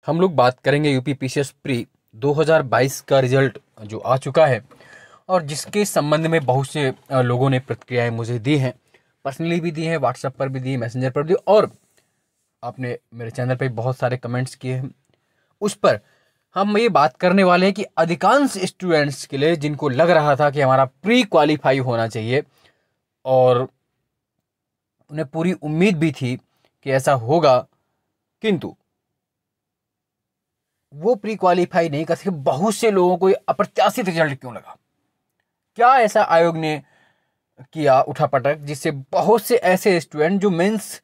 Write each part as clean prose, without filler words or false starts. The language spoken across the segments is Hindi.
हम लोग बात करेंगे यूपी पीसीएस प्री 2022 का रिजल्ट जो आ चुका है और जिसके संबंध में बहुत से लोगों ने प्रतिक्रियाएं मुझे दी हैं, पर्सनली भी दी हैं, व्हाट्सएप पर भी दी, मैसेंजर पर भी, और आपने मेरे चैनल पे बहुत सारे कमेंट्स किए हैं। उस पर हम ये बात करने वाले हैं कि अधिकांश स्टूडेंट्स के लिए जिनको लग रहा था कि हमारा प्री क्वालिफाई होना चाहिए और उन्हें पूरी उम्मीद भी थी कि ऐसा होगा, किंतु वो प्री क्वालिफाई नहीं कर सके। बहुत से लोगों को ये अप्रत्याशित रिजल्ट क्यों लगा? क्या ऐसा आयोग ने किया उठापटक जिससे बहुत से ऐसे स्टूडेंट जो मेंस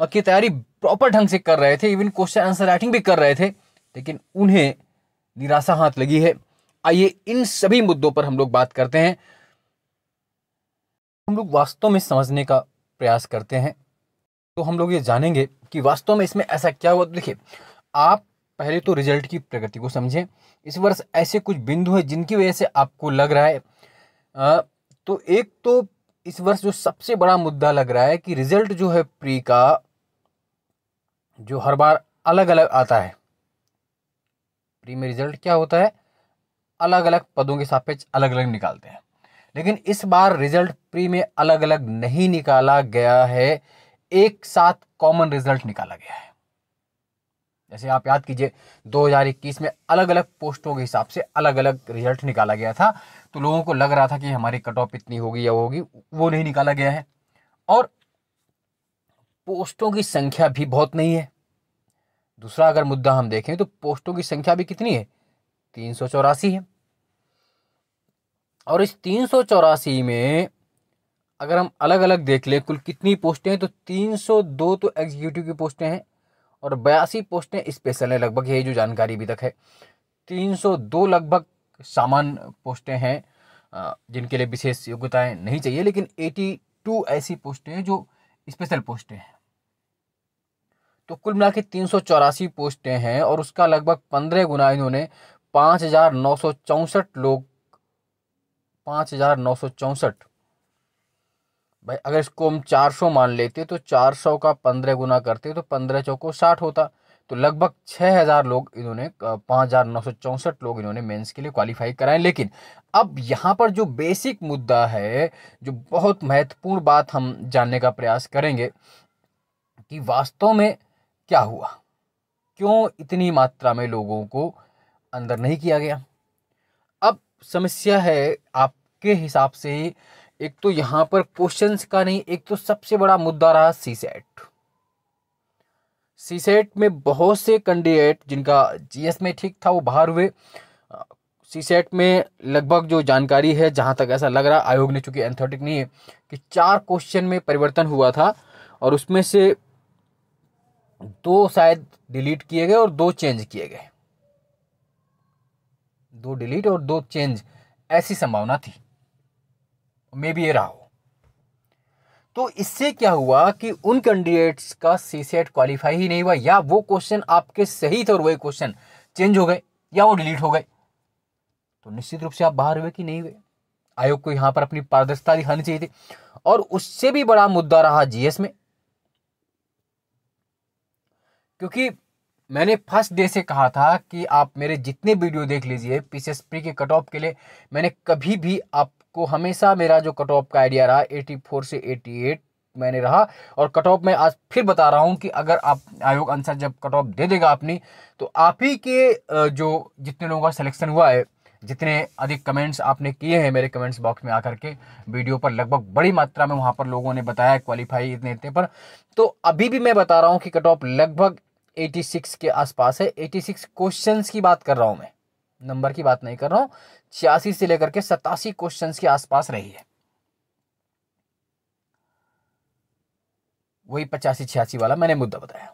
की तैयारी प्रॉपर ढंग से कर रहे थे, इवन क्वेश्चन आंसर राइटिंग भी कर रहे थे, लेकिन उन्हें निराशा हाथ लगी है। आइए इन सभी मुद्दों पर हम लोग बात करते हैं, हम लोग वास्तव में समझने का प्रयास करते हैं, तो हम लोग ये जानेंगे कि वास्तव में इसमें ऐसा क्या हुआ। देखिए, आप पहले तो रिजल्ट की प्रगति को समझें। इस वर्ष ऐसे कुछ बिंदु हैं जिनकी वजह से आपको लग रहा है, तो एक तो इस वर्ष जो सबसे बड़ा मुद्दा लग रहा है कि रिजल्ट जो है प्री का, जो हर बार अलग अलग आता है। प्री में रिजल्ट क्या होता है, अलग अलग पदों के सापेक्ष अलग अलग निकालते हैं, लेकिन इस बार रिजल्ट प्री में अलग अलग नहीं निकाला गया है, एक साथ कॉमन रिजल्ट निकाला गया है। जैसे आप याद कीजिए 2021 में अलग अलग पोस्टों के हिसाब से अलग अलग रिजल्ट निकाला गया था, तो लोगों को लग रहा था कि हमारी कट ऑफ इतनी होगी या वो होगी, वो नहीं निकाला गया है। और पोस्टों की संख्या भी बहुत नहीं है। दूसरा अगर मुद्दा हम देखें तो पोस्टों की संख्या भी कितनी है, 384 है। और इस 384 में अगर हम अलग अलग देख लें कुल कितनी पोस्टें हैं, तो 302 तो एग्जीक्यूटिव की पोस्टें हैं और 82 पोस्टें स्पेशल हैं। लगभग यही जो जानकारी अभी तक है, 302 लगभग सामान्य पोस्टें हैं जिनके लिए विशेष योग्यताएं नहीं चाहिए, लेकिन 82 ऐसी पोस्टें हैं जो स्पेशल पोस्टें हैं। तो कुल मिला के 384 पोस्टें हैं और उसका लगभग 15 गुना इन्होंने 5,964 लोग, 5,964, भाई अगर इसको हम 400 मान लेते तो 400 का 15 गुना करते तो 15 चौको 60 होता, तो लगभग 6,000 लोग इन्होंने, 5,964 लोग इन्होंने मेंस के लिए क्वालिफाई कराए। लेकिन अब यहाँ पर जो बेसिक मुद्दा है, जो बहुत महत्वपूर्ण बात हम जानने का प्रयास करेंगे कि वास्तव में क्या हुआ, क्यों इतनी मात्रा में लोगों को अंदर नहीं किया गया। अब समस्या है आपके हिसाब से, एक तो यहां पर क्वेश्चंस का नहीं, एक तो सबसे बड़ा मुद्दा रहा सीसेट। सीसेट में बहुत से कैंडिडेट जिनका जीएस में ठीक था वो बाहर हुए। सीसेट में लगभग जो जानकारी है, जहां तक ऐसा लग रहा, आयोग ने चूंकि एंथेटिक नहीं है, कि 4 क्वेश्चन में परिवर्तन हुआ था और उसमें से 2 शायद डिलीट किए गए और 2 चेंज किए गए। 2 डिलीट और 2 चेंज, ऐसी संभावना थी, मे भी ये रहा हो। तो इससे क्या हुआ कि उन कैंडिडेट्स का सीसेट क्वालिफाई ही नहीं हुआ, या वो क्वेश्चन आपके सही थे और वही क्वेश्चन चेंज हो गए या वो डिलीट हो गए, तो निश्चित रूप से आप बाहर हुए कि नहीं हुए। आयोग को यहां पर अपनी पारदर्शिता दिखानी चाहिए थी। और उससे भी बड़ा मुद्दा रहा जीएस में, क्योंकि मैंने फर्स्ट डे से कहा था कि आप मेरे जितने वीडियो देख लीजिए पीसीएस प्री के कट ऑफ के लिए, मैंने कभी भी आपको, हमेशा मेरा जो कट ऑफ का आइडिया रहा 84 से 88 मैंने रहा। और कट ऑफ में आज फिर बता रहा हूं कि अगर आप, आयोग अनुसार जब कट ऑफ दे देगा अपनी, तो आप ही के जो जितने लोगों का सिलेक्शन हुआ है, जितने अधिक कमेंट्स आपने किए हैं मेरे कमेंट्स बॉक्स में आकर के वीडियो पर, लगभग बड़ी मात्रा में वहां पर लोगों ने बताया क्वालिफाई इतने इतने पर, तो अभी भी मैं बता रहा हूं कि कट ऑफ लगभग 86 के आसपास है। 86 क्वेश्चंस की बात कर रहा हूं मैं, नंबर की बात नहीं कर रहा हूं। 86 से लेकर के 87 क्वेश्चंस के आसपास रही है, वही 85-86 वाला मैंने मुद्दा बताया।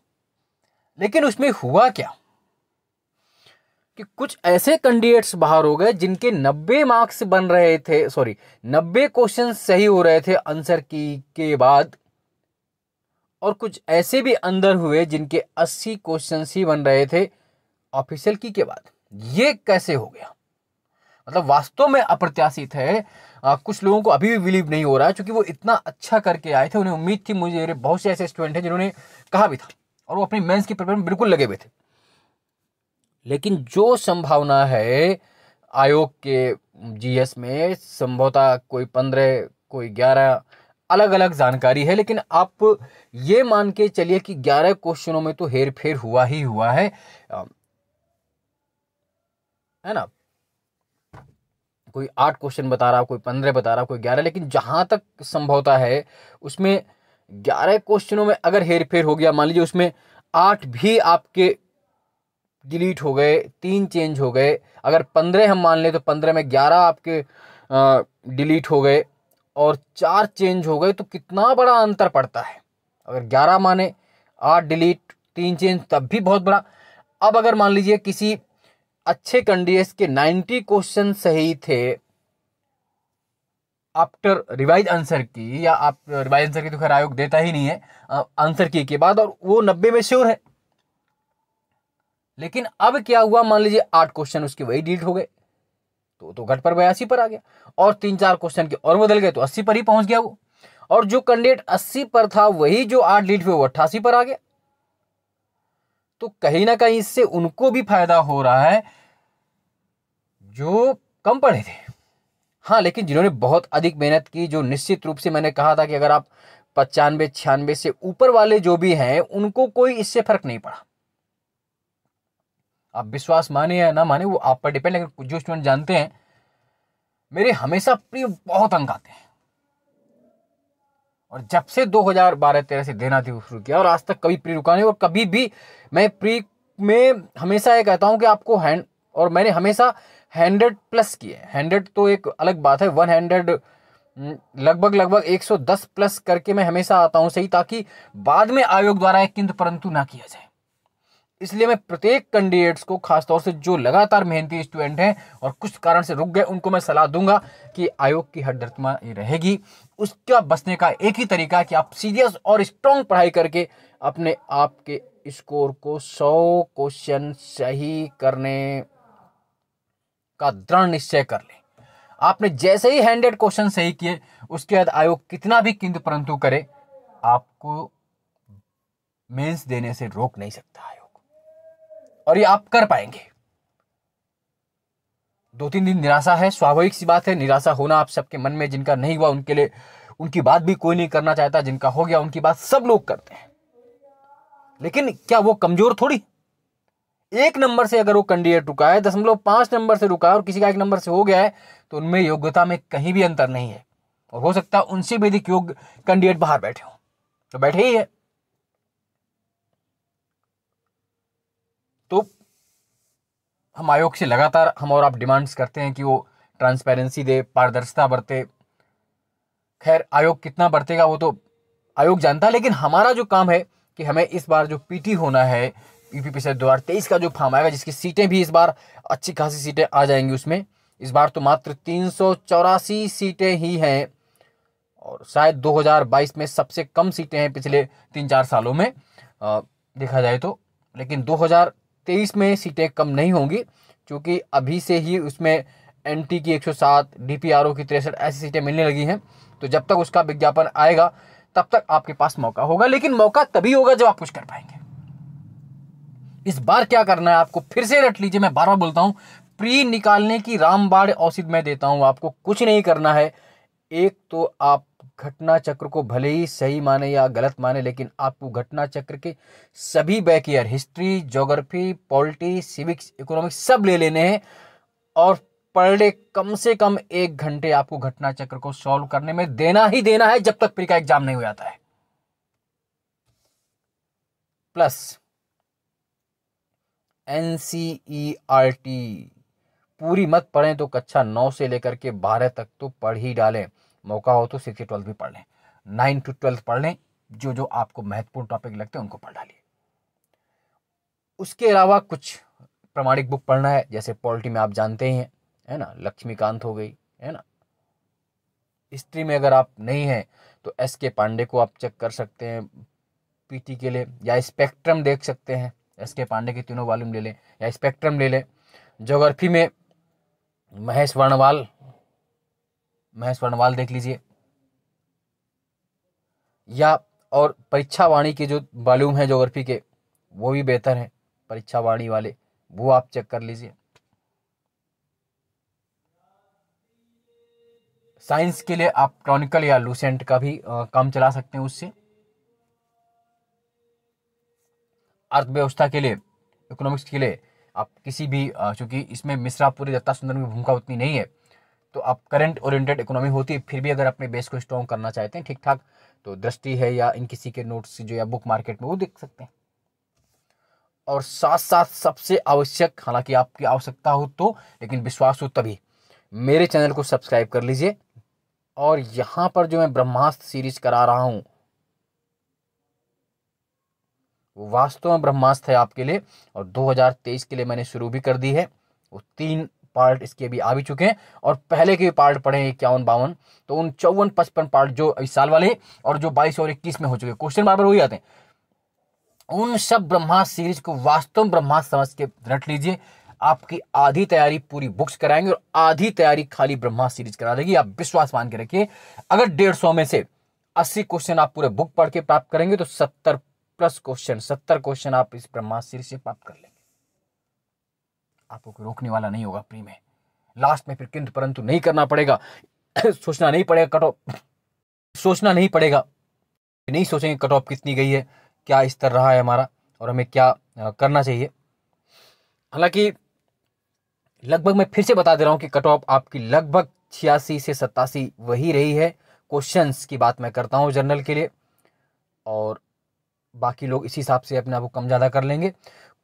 लेकिन उसमें हुआ क्या कि कुछ ऐसे कैंडिडेट्स बाहर हो गए जिनके 90 मार्क्स बन रहे थे, 90 क्वेश्चन सही हो रहे थे आंसर की के बाद, और कुछ ऐसे भी अंदर हुए जिनके 80 क्वेश्चन ही बन रहे थे ऑफिशियल की के बाद। ये कैसे हो गया? मतलब वास्तव में अप्रत्याशित है। कुछ लोगों को अभी भी बिलीव नहीं हो रहा है, क्योंकि वो इतना अच्छा करके आए थे, उन्हें उम्मीद थी। मुझे बहुत से ऐसे स्टूडेंट हैं जिन्होंने कहा भी था और वो अपनी मेंस की प्रिपरेशन में बिल्कुल लगे हुए थे, लेकिन जो संभावना है आयोग के जीएस में, संभवतः कोई 15 कोई 11 अलग अलग जानकारी है, लेकिन आप ये मान के चलिए कि 11 क्वेश्चनों में तो हेर फेर हुआ ही हुआ है ना। कोई 8 क्वेश्चन बता रहा, कोई 15 बता रहा, कोई 11, लेकिन जहां तक संभवता है उसमें 11 क्वेश्चनों में अगर हेर फेर हो गया, मान लीजिए उसमें 8 भी आपके डिलीट हो गए, 3 चेंज हो गए, अगर 15 हम मान लें तो 15 में 11 आपके डिलीट हो गए और 4 चेंज हो गए, तो कितना बड़ा अंतर पड़ता है। अगर 11 माने, 8 डिलीट, 3 चेंज, तब भी बहुत बड़ा। अब अगर मान लीजिए किसी अच्छे कैंडिडेट्स के 90 क्वेश्चन सही थे आफ्टर रिवाइज आंसर की, या आप रिवाइज आंसर की तो खैर आयोग देता ही नहीं है, आंसर की के बाद, और वो 90 में श्योर है। लेकिन अब क्या हुआ, मान लीजिए 8 क्वेश्चन उसके वही डिलीट हो गए, तो घट पर 82 पर आ गया, और 3-4 क्वेश्चन के और बदल गए तो 80 पर ही पहुंच गया वो। और जो कैंडिडेट 80 पर था वही जो 8 डिलीट हुए वो 88 पर आ गया। तो कहीं ना कहीं इससे उनको भी फायदा हो रहा है जो कम पढ़े थे। हाँ, लेकिन जिन्होंने बहुत अधिक मेहनत की, जो निश्चित रूप से मैंने कहा था कि अगर आप 95-96 से ऊपर वाले जो भी हैं उनको कोई इससे फर्क नहीं पड़ा। आप विश्वास माने या ना माने वो आप पर डिपेंड, लेकिन जो स्टूडेंट जानते हैं मेरे हमेशा प्री बहुत अंक आते हैं, और जब से 2012-13 से देना थी शुरू किया और आज तक कभी प्री रुका नहीं। और कभी भी मैं प्री में हमेशा ये कहता हूं कि आपको और मैंने हमेशा 100+ किए। 100 तो एक अलग बात है, 100 लगभग 110 प्लस करके मैं हमेशा आता हूं सही, ताकि बाद में आयोग द्वारा एक किंतु परंतु ना किया जाए। इसलिए मैं प्रत्येक कैंडिडेट्स को, खासतौर से जो लगातार मेहनती स्टूडेंट हैं और कुछ कारण से रुक गए, उनको मैं सलाह दूंगा कि आयोग की हरदर्तमा ये रहेगी। उसका बचने का एक ही तरीका है कि आप सीरियस और स्ट्रांग पढ़ाई करके अपने आप के स्कोर को 100 क्वेश्चन सही करने का दृढ़ निश्चय कर लें। आपने जैसे ही 100 क्वेश्चन सही किए, उसके बाद आयोग कितना भी किंतु परंतु करे, आपको मेंस देने से रोक नहीं सकता आयोग, और ये आप कर पाएंगे। 2-3 दिन निराशा है, स्वाभाविक सी बात है, निराशा होना आप सबके मन में। जिनका नहीं हुआ उनके लिए, उनकी बात भी कोई नहीं करना चाहता, जिनका हो गया उनकी बात सब लोग करते हैं। लेकिन क्या वो कमजोर थोड़ी? 1 नंबर से अगर वो कैंडिडेट रुका है, 0.5 नंबर से रुका है, और किसी का 1 नंबर से हो गया है, तो उनमें योग्यता में कहीं भी अंतर नहीं है। और हो सकता है उनसे भी अधिक योग्य कैंडिडेट बाहर बैठे हो, तो बैठे ही है। तो हम आयोग से लगातार हम और आप डिमांड्स करते हैं कि वो ट्रांसपेरेंसी दे, पारदर्शिता बरते। खैर आयोग कितना बरतेगा वो तो आयोग जानता है, लेकिन हमारा जो काम है कि हमें इस बार जो पीटी होना है, यूपी 2023 का जो फॉर्म आएगा, जिसकी सीटें भी इस बार अच्छी खासी सीटें आ जाएंगी उसमें। इस बार तो मात्र 384 सीटें ही हैं, और शायद 2022 में सबसे कम सीटें हैं पिछले 3-4 सालों में देखा जाए तो। लेकिन 2023 में सीटें कम नहीं होंगी, क्योंकि अभी से ही उसमें एनटी की 107, डीपीआरओ की 63 ऐसी सीटें मिलने लगी हैं। तो जब तक उसका विज्ञापन आएगा तब तक आपके पास मौका होगा, लेकिन मौका तभी होगा जब आप कुछ कर पाएंगे। इस बार क्या करना है आपको, फिर से रट लीजिए, मैं बार बार बोलता हूं, प्री निकालने की रामबाण औषध मैं देता हूं आपको। कुछ नहीं करना है, एक तो आप घटना चक्र को भले ही सही माने या गलत माने, लेकिन आपको घटना चक्र के सभी back year, history, geography, polity, civics, economics सब ले लेने हैं, और पर डे कम से कम 1 घंटे आपको घटना चक्र को सॉल्व करने में देना ही देना है, जब तक प्री का एग्जाम नहीं हो जाता है। प्लस एनसीईआरटी पूरी मत पढ़ें तो कक्षा 9 से लेकर के 12 तक तो पढ़ ही डालें। मौका हो तो 6 से 12 भी पढ़ लें, 9 to 12 पढ़ लें, जो जो आपको महत्वपूर्ण टॉपिक लगते हैं उनको पढ़ डालिए। उसके अलावा कुछ प्रामाणिक बुक पढ़ना है, जैसे पॉलिटी में आप जानते ही हैं, है ना, लक्ष्मीकांत हो गई, है ना। हिस्ट्री में अगर आप नहीं हैं तो एस के पांडे को आप चेक कर सकते हैं पीटी के लिए, या स्पेक्ट्रम देख सकते हैं, एस के पांडे के तीनों वॉल्यूम ले लें या स्पेक्ट्रम ले लें। ज्योग्राफी में महेश वर्णवाल देख लीजिए, या और परीक्षा वाणी के जो वॉल्यूम है ज्योग्राफी के वो भी बेहतर है, परीक्षा वाणी वाले वो आप चेक कर लीजिए। साइंस के लिए आप क्रॉनिकल या लूसेंट का भी काम चला सकते हैं उससे। अर्थव्यवस्था के लिए, इकोनॉमिक्स के लिए आप किसी भी चूंकि इसमें मिश्रापुरी दत्ता सुंदरम की भूमिका उतनी नहीं है, तो आप करंट ओरिएंटेड इकोनॉमी होती है, फिर भी अगर अपने बेस को स्ट्रॉन्ग करना चाहते हैं ठीक ठाक, तो दृष्टि है या इन किसी के नोट्स जो या बुक मार्केट में वो देख सकते हैं। और साथ साथ सबसे आवश्यक, हालांकि आपकी आवश्यकता हो तो, लेकिन विश्वास हो तभी, मेरे चैनल को सब्सक्राइब कर लीजिए। और यहां पर जो मैं ब्रह्मास्त्र सीरीज करा रहा हूं वो वास्तव में ब्रह्मास्त्र है आपके लिए, और 2023 के लिए मैंने शुरू भी कर दी है। वो 3 पार्ट इसके भी आ भी चुके हैं, और पहले के भी पार्ट पढ़े हैं 51-52, तो उन 54-55 पार्ट जो इस साल वाले और जो 22 और 21 में हो चुके, क्वेश्चन बार बार वही आते हैं, उन सब ब्रह्मास्त्र सीरीज को वास्तव में ब्रह्मास्त्र समझ के रट लीजिए। आपकी आधी तैयारी पूरी बुक्स कराएंगे और आधी तैयारी खाली ब्रह्मास्त्र सीरीज करा देगी, आप विश्वास मान के रखिए। अगर 150 में से 80 क्वेश्चन आप पूरे बुक पढ़ के प्राप्त करेंगे तो 70 क्वेश्चन आप इस ब्रह्मास्त्र सीरीज से प्राप्त कर लेंगे। आपको कोई रोकने वाला नहीं होगा प्री में, लास्ट में फिर किंतु परंतु नहीं करना पड़ेगा। सोचना नहीं पड़ेगा कट ऑफ, सोचना नहीं पड़ेगा, नहीं सोचेंगे कट ऑफ कितनी गई है, क्या स्तर रहा है हमारा, और हमें क्या करना चाहिए। हालांकि लगभग मैं फिर से बता दे रहा हूं कि कट ऑफ आपकी लगभग 86 से 87 वही रही है। क्वेश्चंस की बात मैं करता हूं जनरल के लिए, और बाकी लोग इसी हिसाब से अपने आप को कम ज़्यादा कर लेंगे।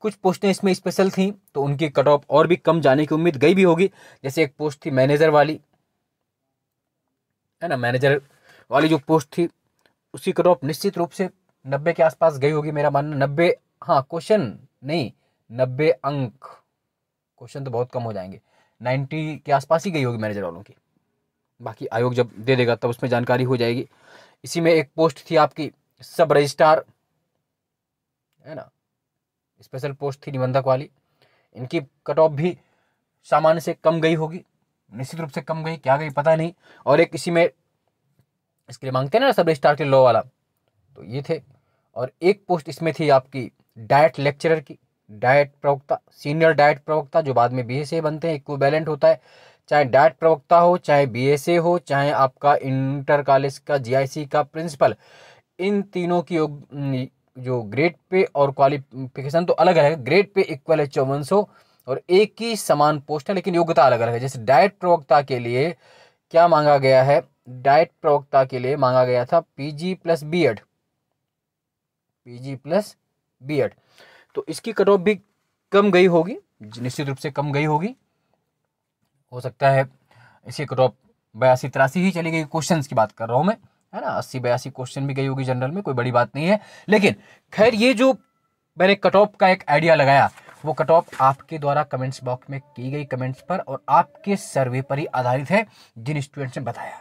कुछ पोस्टें इसमें स्पेशल थी तो उनकी कट ऑफ और भी कम जाने की उम्मीद गई भी होगी। जैसे एक पोस्ट थी मैनेजर वाली, है ना, मैनेजर वाली जो पोस्ट थी उसकी कट ऑफ निश्चित रूप से 90 के आसपास गई होगी, मेरा मानना 90, हाँ क्वेश्चन नहीं 90 अंक, क्वेश्चन तो बहुत कम हो जाएंगे, 90 के आसपास ही गई होगी मैनेजर वालों की। बाकी आयोग जब दे देगा तब उसमें जानकारी हो जाएगी। इसी में एक पोस्ट थी आपकी सब रजिस्ट्रार, है ना, स्पेशल पोस्ट थी निबंधक वाली, इनकी कट ऑफ भी सामान्य से कम गई होगी, निश्चित रूप से कम गई, क्या गई पता नहीं। और एक इसी में इसके लिए मांगते हैं ना सब रजिस्ट्रार के लॉ वाला, तो ये थे। और एक पोस्ट इसमें थी आपकी डाइट लेक्चरर की, डाइट प्रवक्ता, सीनियर डाइट प्रवक्ता, जो बाद में बीएसए बनते हैं, इक्विवेलेंट होता है। चाहे डाइट प्रवक्ता हो, चाहे बीएसए हो, चाहे आपका इंटर कॉलेज का जीआईसी का प्रिंसिपल, इन तीनों की जो ग्रेड पे और क्वालिफिकेशन तो अलग अलग है, ग्रेड पे इक्वल है 5400, और एक ही समान पोस्ट है लेकिन योग्यता अलग अलग है। जैसे डाइट प्रवक्ता के लिए क्या मांगा गया है, डाइट प्रवक्ता के लिए मांगा गया था पीजी प्लस बीएड, तो इसकी कट ऑफ भी कम गई होगी, निश्चित रूप से कम गई होगी। हो सकता है इसकी कट ऑफ 82-83 ही चली गई, क्वेश्चंस की बात कर रहा हूं मैं, है ना, 80-82 क्वेश्चन भी गई होगी जनरल में, कोई बड़ी बात नहीं है। लेकिन खैर ये जो मैंने कट ऑफ का एक आइडिया लगाया, वो कट ऑफ आपके द्वारा कमेंट्स बॉक्स में की गई कमेंट्स पर और आपके सर्वे पर ही आधारित है, जिन स्टूडेंट्स ने बताया,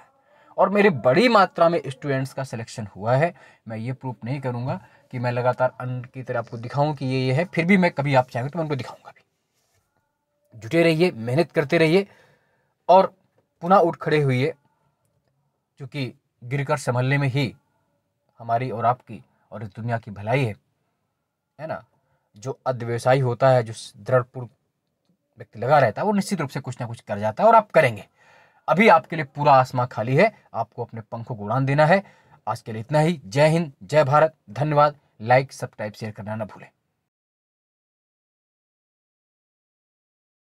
और मेरे बड़ी मात्रा में स्टूडेंट्स का सिलेक्शन हुआ है। मैं ये प्रूफ नहीं करूंगा कि मैं लगातार अन्य की तरह आपको दिखाऊं कि ये है, फिर भी मैं कभी आप चाहेंगे तो मैं उनको दिखाऊंगा भी। जुटे रहिए, मेहनत करते रहिए, और पुनः उठ खड़े हुए, क्योंकि गिरकर संभलने में ही हमारी और आपकी और इस दुनिया की भलाई है ना। जो अध्यवसायी होता है, जो दृढ़पूर्ण व्यक्ति लगा रहता है, वो निश्चित रूप से कुछ ना कुछ कर जाता है, और आप करेंगे। अभी आपके लिए पूरा आसमां खाली है, आपको अपने पंखों को उड़ान देना है। आज के लिए इतना ही। जय हिंद, जय भारत, धन्यवाद। लाइक, सब्सक्राइब, शेयर करना ना भूलें।